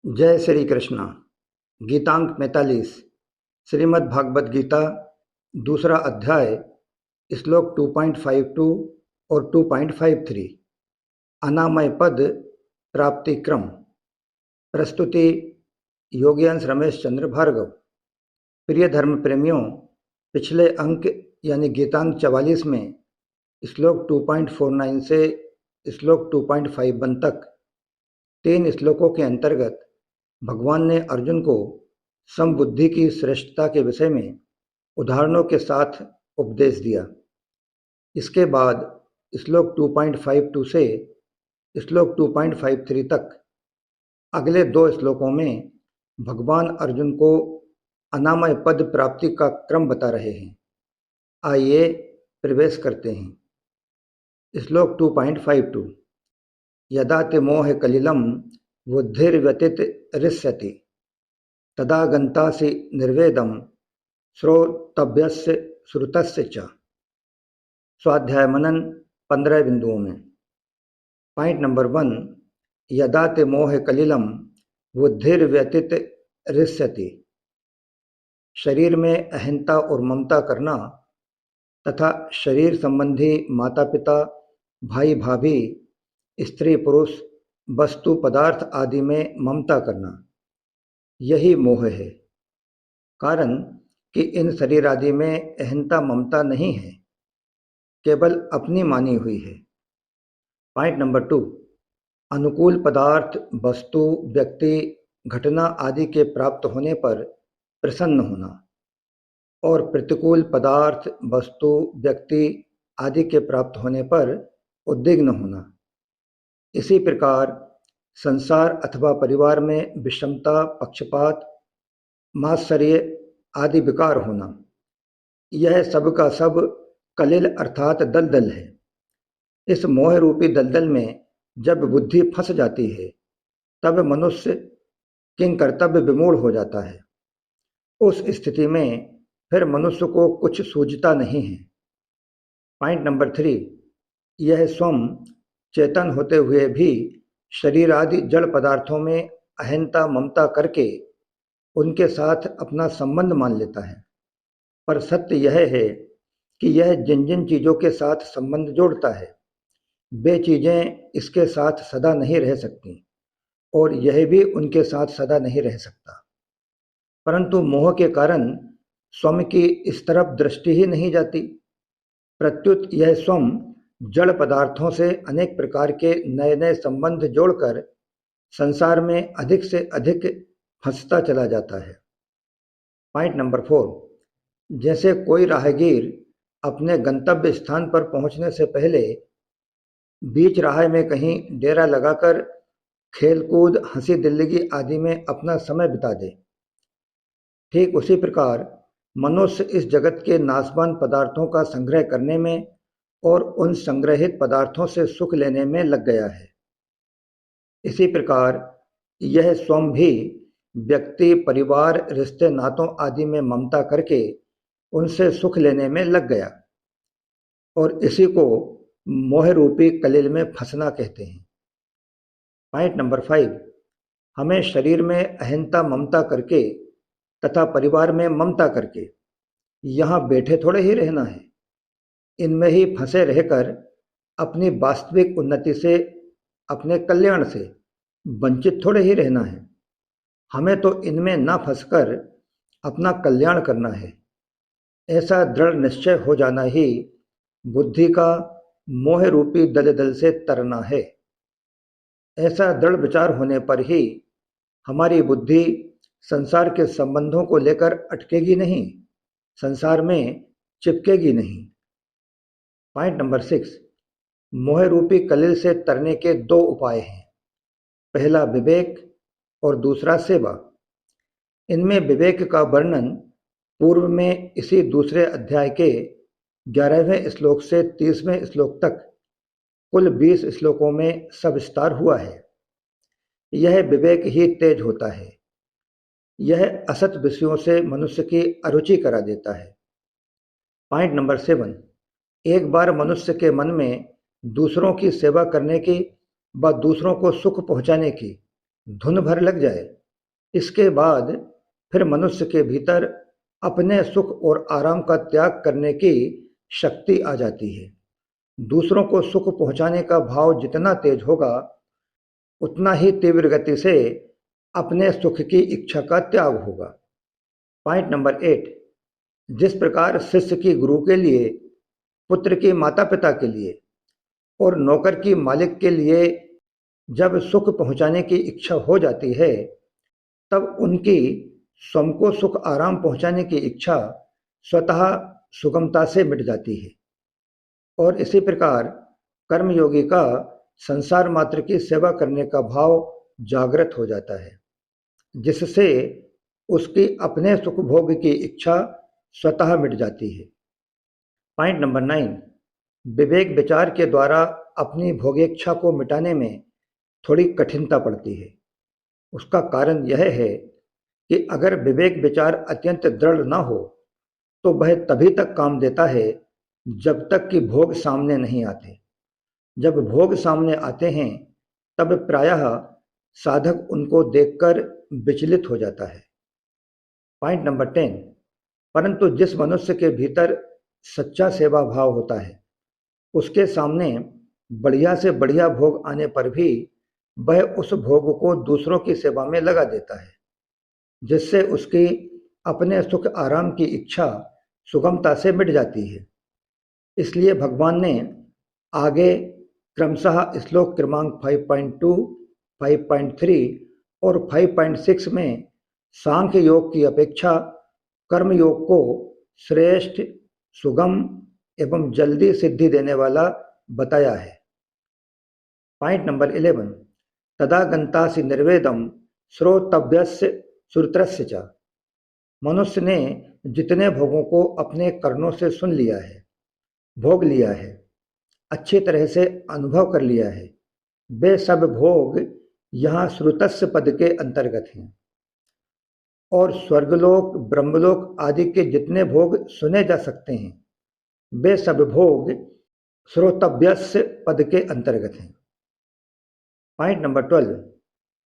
जय श्री कृष्णा। गीतांक 45 श्रीमद् भागवत गीता, दूसरा अध्याय, श्लोक 2.52 और 2.53। अनामय पद प्राप्ति क्रम। प्रस्तुति योगीअंश रमेश चंद्र भार्गव। प्रिय धर्म प्रेमियों, पिछले अंक यानी गीतांक 44 में श्लोक 2.49 से श्लोक 2.51 तक 3 श्लोकों के अंतर्गत भगवान ने अर्जुन को समबुद्धि की श्रेष्ठता के विषय में उदाहरणों के साथ उपदेश दिया। इसके बाद श्लोक 2.52 से श्लोक 2.53 तक अगले 2 श्लोकों में भगवान अर्जुन को अनामय पद प्राप्ति का क्रम बता रहे हैं। आइए प्रवेश करते हैं। श्लोक 2.52। यदा ते मोह कलिलम बुद्धिर्व्यतित ऋष्यति तदा गन्तासि निर्वेदम श्रोतव्यस्य श्रुतस्य च। स्वाध्याय मनन 15 बिंदुओं में। Point number 1। यदा ते मोह कलिलम बुद्धिर्व्यतित ऋष्यति। शरीर में अहंता और ममता करना तथा शरीर संबंधी माता पिता, भाई भाभी, स्त्री पुरुष, वस्तु पदार्थ आदि में ममता करना, यही मोह है। कारण कि इन शरीर आदि में अहंता ममता नहीं है, केवल अपनी मानी हुई है। Point number 2। अनुकूल पदार्थ, वस्तु, व्यक्ति, घटना आदि के प्राप्त होने पर प्रसन्न होना और प्रतिकूल पदार्थ, वस्तु, व्यक्ति आदि के प्राप्त होने पर उद्विग्न होना। इसी प्रकार संसार अथवा परिवार में विषमता, पक्षपात, मात्सर्य आदि विकार होना, यह सब का सब कलिल अर्थात दलदल है। इस मोह रूपी दलदल में जब बुद्धि फंस जाती है तब मनुष्य किंकर्तव्य विमूढ़ हो जाता है। उस स्थिति में फिर मनुष्य को कुछ सूझता नहीं है। Point number 3। यह स्वयं चेतन होते हुए भी शरीर आदि जड़ पदार्थों में अहंता ममता करके उनके साथ अपना संबंध मान लेता है। पर सत्य यह है कि यह जिन जिन चीज़ों के साथ संबंध जोड़ता है वे चीज़ें इसके साथ सदा नहीं रह सकती और यह भी उनके साथ सदा नहीं रह सकता। परंतु मोह के कारण स्वयं की इस तरफ दृष्टि ही नहीं जाती। प्रत्युत यह स्वयं जड़ पदार्थों से अनेक प्रकार के नए नए संबंध जोड़कर संसार में अधिक से अधिक फंसता चला जाता है। Point number 4। जैसे कोई राहगीर अपने गंतव्य स्थान पर पहुंचने से पहले बीच राह में कहीं डेरा लगाकर खेलकूद, हंसी दिल्लगी आदि में अपना समय बिता दे, ठीक उसी प्रकार मनुष्य इस जगत के नाशवान पदार्थों का संग्रह करने में और उन संग्रहित पदार्थों से सुख लेने में लग गया है। इसी प्रकार यह स्वयं भी व्यक्ति, परिवार, रिश्ते नातों आदि में ममता करके उनसे सुख लेने में लग गया और इसी को मोह रूपी कलिल में फंसना कहते हैं। Point number 5। हमें शरीर में अहंता ममता करके तथा परिवार में ममता करके यहाँ बैठे थोड़े ही रहना है। इनमें ही फंसे रहकर अपनी वास्तविक उन्नति से, अपने कल्याण से वंचित थोड़े ही रहना है। हमें तो इनमें ना फंसकर अपना कल्याण करना है। ऐसा दृढ़ निश्चय हो जाना ही बुद्धि का मोह रूपी दलदल से तरना है। ऐसा दृढ़ विचार होने पर ही हमारी बुद्धि संसार के संबंधों को लेकर अटकेगी नहीं, संसार में चिपकेगी नहीं। Point number 6। मोह रूपी कलिल से तरने के 2 उपाय हैं। पहला विवेक और दूसरा सेवा। इनमें विवेक का वर्णन पूर्व में इसी दूसरे अध्याय के 11वें श्लोक से 30वें श्लोक तक कुल 20 श्लोकों में सविस्तार हुआ है। यह विवेक ही तेज होता है। यह असत विषयों से मनुष्य की अरुचि करा देता है। Point number 7। एक बार मनुष्य के मन में दूसरों की सेवा करने की व दूसरों को सुख पहुंचाने की धुन भर लग जाए, इसके बाद फिर मनुष्य के भीतर अपने सुख और आराम का त्याग करने की शक्ति आ जाती है। दूसरों को सुख पहुंचाने का भाव जितना तेज होगा, उतना ही तीव्र गति से अपने सुख की इच्छा का त्याग होगा। पॉइंट नंबर 8, जिस प्रकार शिष्य की गुरु के लिए, पुत्र की माता पिता के लिए और नौकर की मालिक के लिए जब सुख पहुंचाने की इच्छा हो जाती है, तब उनकी स्वयं को सुख आराम पहुंचाने की इच्छा स्वतः सुगमता से मिट जाती है। और इसी प्रकार कर्मयोगी का संसार मात्र की सेवा करने का भाव जागृत हो जाता है, जिससे उसकी अपने सुख भोग की इच्छा स्वतः मिट जाती है। पॉइंट नंबर 9, विवेक विचार के द्वारा अपनी भोगेच्छा को मिटाने में थोड़ी कठिनता पड़ती है। उसका कारण यह है कि अगर विवेक विचार अत्यंत दृढ़ न हो तो वह तभी तक काम देता है जब तक कि भोग सामने नहीं आते। जब भोग सामने आते हैं तब प्रायः साधक उनको देखकर विचलित हो जाता है। पॉइंट नंबर 10, परंतु जिस मनुष्य के भीतर सच्चा सेवा भाव होता है, उसके सामने बढ़िया से बढ़िया भोग आने पर भी वह उस भोग को दूसरों की सेवा में लगा देता है, जिससे उसकी अपने सुख आराम की इच्छा सुगमता से मिट जाती है। इसलिए भगवान ने आगे क्रमशः श्लोक क्रमांक 5.2, 5.3 और 5.6 में सांख्य योग की अपेक्षा कर्म योग को श्रेष्ठ, सुगम एवं जल्दी सिद्धि देने वाला बताया है। पॉइंट नंबर 11, तदा गंतासि निर्वेदम श्रोतव्यस्य श्रुतस्य च। मनुष्य ने जितने भोगों को अपने कर्णों से सुन लिया है, भोग लिया है, अच्छी तरह से अनुभव कर लिया है, वे सब भोग यहाँ श्रुतस्य पद के अंतर्गत हैं। और स्वर्गलोक, ब्रह्मलोक आदि के जितने भोग सुने जा सकते हैं, वे सब भोग श्रोतव्यस्य पद के अंतर्गत हैं। पॉइंट नंबर 12,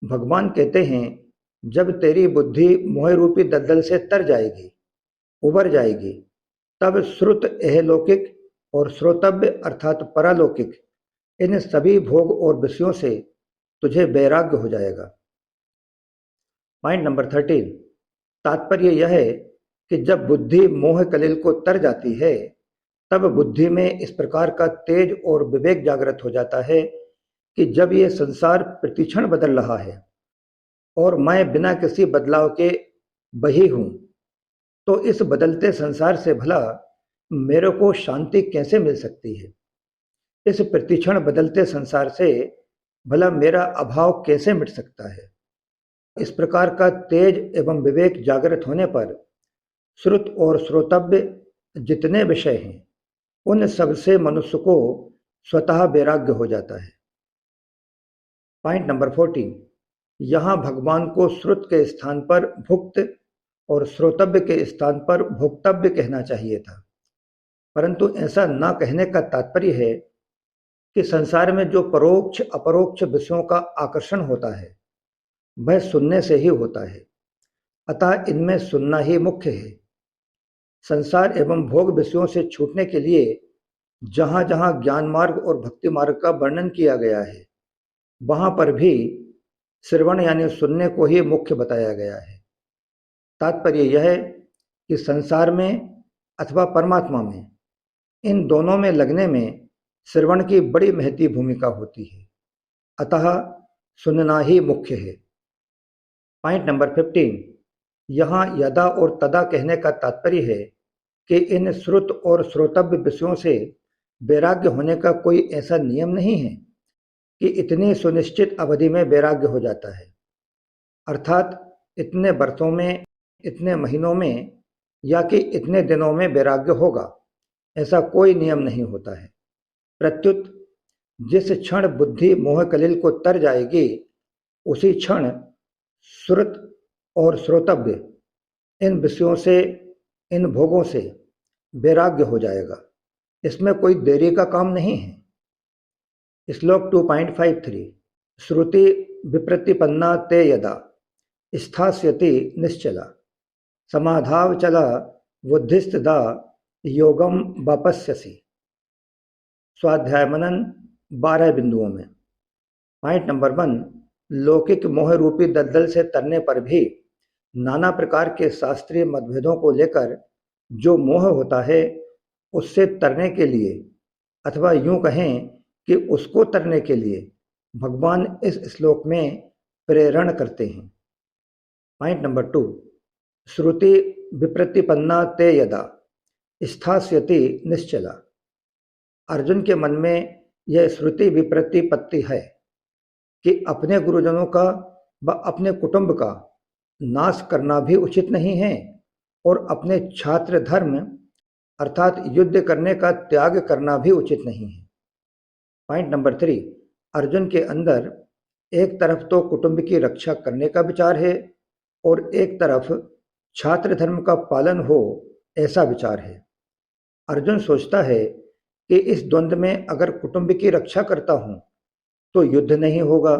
भगवान कहते हैं जब तेरी बुद्धि मोह रूपी दलदल से तर जाएगी, उबर जाएगी, तब श्रुत एहलौकिक और श्रोतव्य अर्थात परालौकिक इन सभी भोग और विषयों से तुझे वैराग्य हो जाएगा। पॉइंट नंबर 13, तात्पर्य यह है कि जब बुद्धि मोह कलिल को तर जाती है, तब बुद्धि में इस प्रकार का तेज और विवेक जागृत हो जाता है कि जब ये संसार प्रतिक्षण बदल रहा है और मैं बिना किसी बदलाव के वही हूँ, तो इस बदलते संसार से भला मेरे को शांति कैसे मिल सकती है? इस प्रतिक्षण बदलते संसार से भला मेरा अभाव कैसे मिट सकता है? इस प्रकार का तेज एवं विवेक जागृत होने पर श्रुत और श्रोतव्य जितने विषय हैं, उन सब से मनुष्य को स्वतः वैराग्य हो जाता है। पॉइंट नंबर 14, यहाँ भगवान को श्रुत के स्थान पर भुक्त और श्रोतव्य के स्थान पर भोक्तव्य कहना चाहिए था, परंतु ऐसा न कहने का तात्पर्य है कि संसार में जो परोक्ष अपरोक्ष विषयों का आकर्षण होता है वह सुनने से ही होता है, अतः इनमें सुनना ही मुख्य है। संसार एवं भोग विषयों से छूटने के लिए जहाँ जहाँ ज्ञान मार्ग और भक्ति मार्ग का वर्णन किया गया है, वहाँ पर भी श्रवण यानी सुनने को ही मुख्य बताया गया है। तात्पर्य यह है कि संसार में अथवा परमात्मा में, इन दोनों में लगने में श्रवण की बड़ी महती भूमिका होती है, अतः सुनना ही मुख्य है। पॉइंट नंबर 15, यहाँ यदा और तदा कहने का तात्पर्य है कि इन श्रुत और श्रोतव्य विषयों से वैराग्य होने का कोई ऐसा नियम नहीं है कि इतनी सुनिश्चित अवधि में वैराग्य हो जाता है, अर्थात इतने वर्षों में, इतने महीनों में या कि इतने दिनों में वैराग्य होगा, ऐसा कोई नियम नहीं होता है। प्रत्युत जिस क्षण बुद्धि मोह कलिल को तर जाएगी, उसी क्षण श्रुत और श्रोतव्य इन विषयों से, इन भोगों से वैराग्य हो जाएगा। इसमें कोई देरी का काम नहीं है। श्लोक 2.53, श्रुति विप्रतिपन्ना ते यदा स्थास्यति निश्चला समाधावचला बुद्धिस्तदा योगम वापस्यसि। स्वाध्याय मनन 12 बिंदुओं में। पॉइंट नंबर 1, लौकिक मोह रूपी दलदल से तरने पर भी नाना प्रकार के शास्त्रीय मतभेदों को लेकर जो मोह होता है उससे तरने के लिए, अथवा यूं कहें कि उसको तरने के लिए भगवान इस श्लोक में प्रेरण करते हैं। पॉइंट नंबर 2, श्रुति विप्रतिपन्ना ते यदा स्थास्यति निश्चला। अर्जुन के मन में यह श्रुति विप्रतिपत्ति है कि अपने गुरुजनों का व अपने कुटुंब का नाश करना भी उचित नहीं है और अपने छात्र धर्म अर्थात युद्ध करने का त्याग करना भी उचित नहीं है। पॉइंट नंबर 3, अर्जुन के अंदर एक तरफ तो कुटुंब की रक्षा करने का विचार है और एक तरफ छात्र धर्म का पालन हो ऐसा विचार है। अर्जुन सोचता है कि इस द्वंद्व में अगर कुटुंब की रक्षा करता हूं तो युद्ध नहीं होगा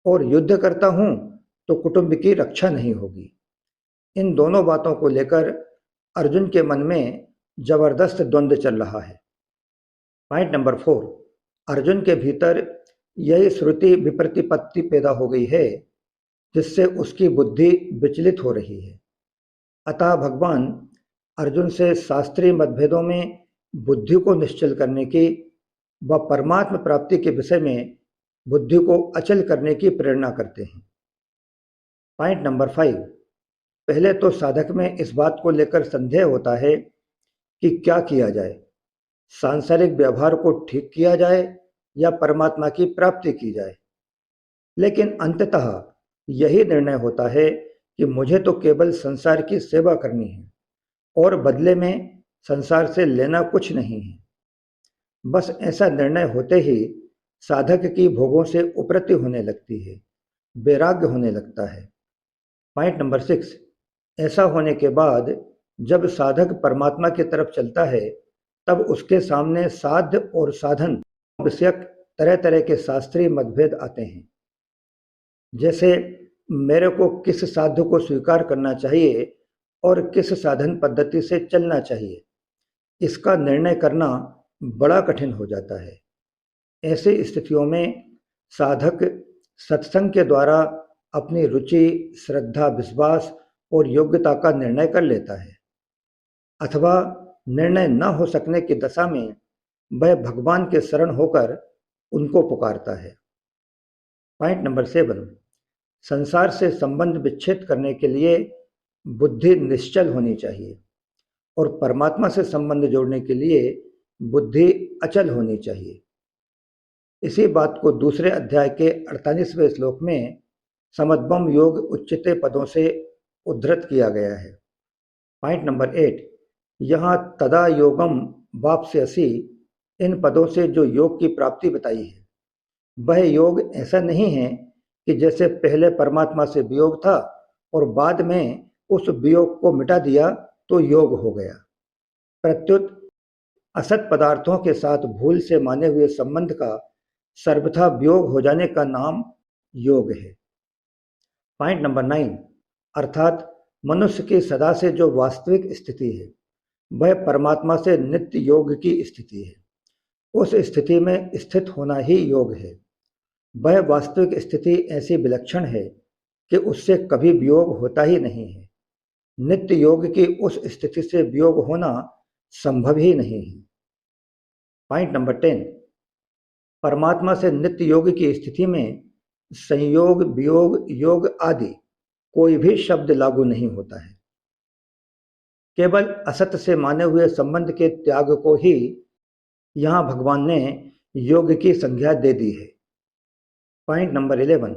और युद्ध करता हूं तो कुटुंब की रक्षा नहीं होगी। इन दोनों बातों को लेकर अर्जुन के मन में जबरदस्त द्वंद्व चल रहा है। पॉइंट नंबर 4, अर्जुन के भीतर यही श्रुति विप्रतिपत्ति पैदा हो गई है जिससे उसकी बुद्धि विचलित हो रही है। अतः भगवान अर्जुन से शास्त्रीय मतभेदों में बुद्धि को निश्चल करने की व परमात्म प्राप्ति के विषय में बुद्धि को अचल करने की प्रेरणा करते हैं। पॉइंट नंबर 5, पहले तो साधक में इस बात को लेकर संदेह होता है कि क्या किया जाए, सांसारिक व्यवहार को ठीक किया जाए या परमात्मा की प्राप्ति की जाए। लेकिन अंततः यही निर्णय होता है कि मुझे तो केवल संसार की सेवा करनी है और बदले में संसार से लेना कुछ नहीं है। बस ऐसा निर्णय होते ही साधक की भोगों से उपरति होने लगती है, वैराग्य होने लगता है। पॉइंट नंबर 6, ऐसा होने के बाद जब साधक परमात्मा की तरफ चलता है तब उसके सामने साध्य और साधन विषयक तरह तरह के शास्त्रीय मतभेद आते हैं। जैसे मेरे को किस साध्य को स्वीकार करना चाहिए और किस साधन पद्धति से चलना चाहिए, इसका निर्णय करना बड़ा कठिन हो जाता है। ऐसी स्थितियों में साधक सत्संग के द्वारा अपनी रुचि, श्रद्धा, विश्वास और योग्यता का निर्णय कर लेता है, अथवा निर्णय न हो सकने की दशा में वह भगवान के शरण होकर उनको पुकारता है। पॉइंट नंबर 7, संसार से संबंध विच्छेद करने के लिए बुद्धि निश्चल होनी चाहिए और परमात्मा से संबंध जोड़ने के लिए बुद्धि अचल होनी चाहिए। इसी बात को दूसरे अध्याय के 48वें श्लोक में समद्भम योग उच्चते पदों से उद्धृत किया गया है। पॉइंट नंबर 8, यहाँ तदा योगम वाप्स्यसि इन पदों से जो योग की प्राप्ति बताई है वह योग ऐसा नहीं है कि जैसे पहले परमात्मा से वियोग था और बाद में उस वियोग को मिटा दिया तो योग हो गया। प्रत्युत असत पदार्थों के साथ भूल से माने हुए संबंध का सर्वथा वियोग हो जाने का नाम योग है। पॉइंट नंबर 9, अर्थात मनुष्य की सदा से जो वास्तविक स्थिति है वह परमात्मा से नित्य योग की स्थिति है। उस स्थिति में स्थित होना ही योग है। वह वास्तविक स्थिति ऐसी विलक्षण है कि उससे कभी वियोग होता ही नहीं है। नित्य योग की उस स्थिति से वियोग होना संभव ही नहीं है। पॉइंट नंबर 10, परमात्मा से नित्य योग की स्थिति में संयोग, वियोग, योग आदि कोई भी शब्द लागू नहीं होता है। केवल असत से माने हुए संबंध के त्याग को ही यहाँ भगवान ने योग की संज्ञा दे दी है। पॉइंट नंबर 11,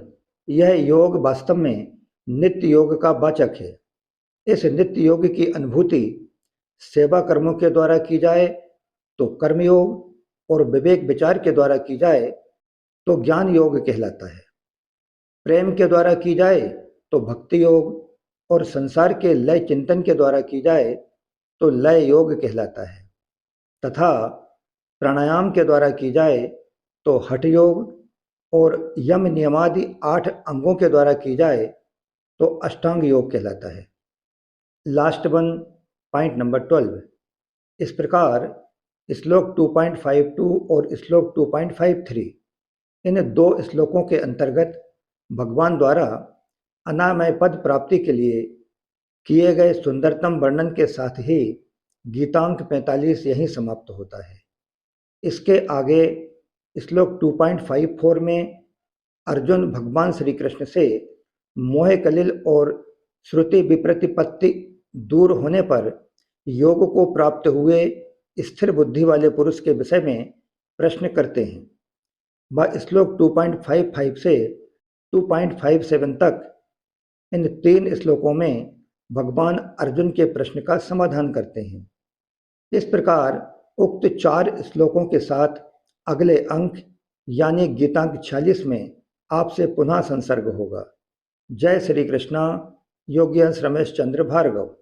यह योग वास्तव में नित्य योग का वाचक है। इस नित्य योग की अनुभूति सेवा कर्मों के द्वारा की जाए तो कर्मयोग और विवेक विचार के द्वारा की जाए तो ज्ञान योग कहलाता है। प्रेम के द्वारा की जाए तो भक्ति योग और संसार के लय चिंतन के द्वारा की जाए तो लय योग कहलाता है, तथा प्राणायाम के द्वारा की जाए तो हठ योग और यम नियमादि 8 अंगों के द्वारा की जाए तो अष्टांग योग कहलाता है। Last one, point number 12। इस प्रकार श्लोक 2.52 और श्लोक 2.53 इन दो श्लोकों के अंतर्गत भगवान द्वारा अनामय पद प्राप्ति के लिए किए गए सुंदरतम वर्णन के साथ ही गीतांक 45 यहीं समाप्त होता है। इसके आगे श्लोक 2.54 में अर्जुन भगवान श्री कृष्ण से मोह कलिल और श्रुति विप्रतिपत्ति दूर होने पर योग को प्राप्त हुए स्थिर बुद्धि वाले पुरुष के विषय में प्रश्न करते हैं। वह श्लोक 2.55 से 2.57 तक इन 3 श्लोकों में भगवान अर्जुन के प्रश्न का समाधान करते हैं। इस प्रकार उक्त 4 श्लोकों के साथ अगले अंक यानी गीतांक 46 में आपसे पुनः संसर्ग होगा। जय श्री कृष्णा। योगी अंश रमेश चंद्र भार्गव।